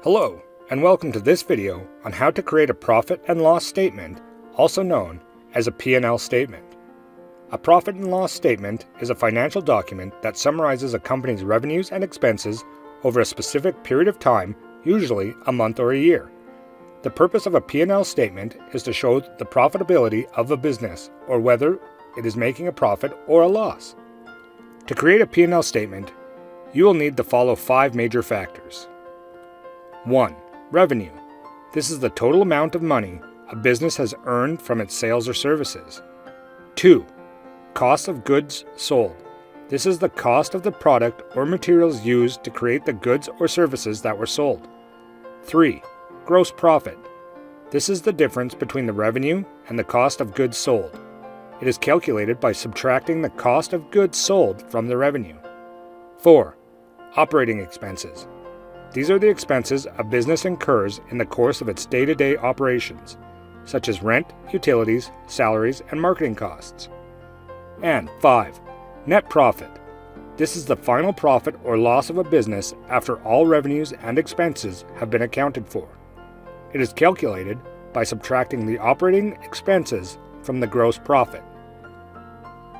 Hello, and welcome to this video on how to create a profit and loss statement, also known as a P&L statement. A profit and loss statement is a financial document that summarizes a company's revenues and expenses over a specific period of time, usually a month or a year. The purpose of a P&L statement is to show the profitability of a business or whether it is making a profit or a loss. To create a P&L statement, you will need to follow 5 major factors. 1. Revenue. This is the total amount of money a business has earned from its sales or services. 2. Cost of goods sold. This is the cost of the product or materials used to create the goods or services that were sold. 3. Gross profit. This is the difference between the revenue and the cost of goods sold. It is calculated by subtracting the cost of goods sold from the revenue. 4. Operating expenses. These are the expenses a business incurs in the course of its day-to-day operations, such as rent, utilities, salaries, and marketing costs. And 5. Net profit. This is the final profit or loss of a business after all revenues and expenses have been accounted for. It is calculated by subtracting the operating expenses from the gross profit.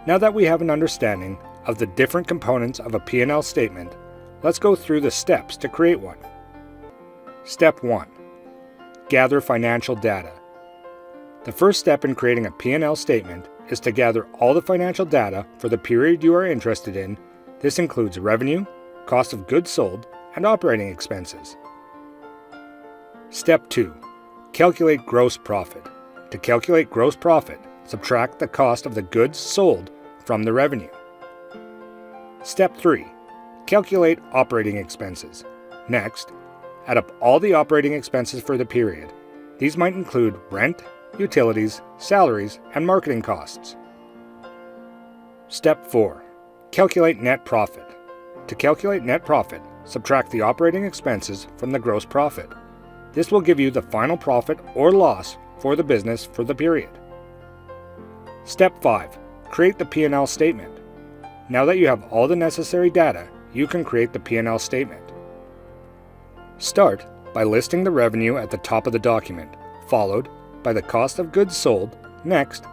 Now that we have an understanding of the different components of a P&L statement, let's go through the steps to create one. Step 1. Gather financial data. The first step in creating a P&L statement is to gather all the financial data for the period you are interested in. This includes revenue, cost of goods sold, and operating expenses. Step 2. Calculate gross profit. To calculate gross profit, subtract the cost of the goods sold from the revenue. Step 3. Calculate operating expenses. Next, add up all the operating expenses for the period. These might include rent, utilities, salaries, and marketing costs. Step 4. Calculate net profit. To calculate net profit, subtract the operating expenses from the gross profit. This will give you the final profit or loss for the business for the period. Step 5. Create the P&L statement. Now that you have all the necessary data, you can create the P&L statement. Start by listing the revenue at the top of the document, followed by the cost of goods sold. Next,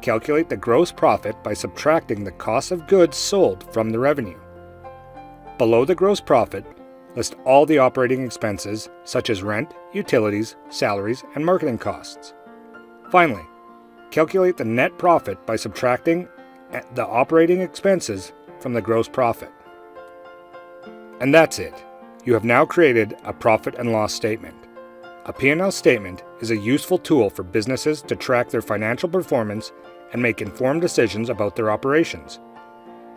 calculate the gross profit by subtracting the cost of goods sold from the revenue. Below the gross profit, list all the operating expenses such as rent, utilities, salaries, and marketing costs. Finally, calculate the net profit by subtracting the operating expenses from the gross profit. And that's it. You have now created a profit and loss statement. A P&L statement is a useful tool for businesses to track their financial performance and make informed decisions about their operations.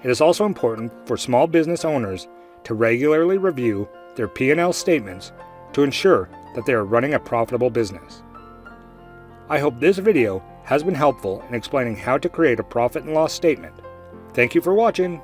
It is also important for small business owners to regularly review their P&L statements to ensure that they are running a profitable business. I hope this video has been helpful in explaining how to create a profit and loss statement. Thank you for watching.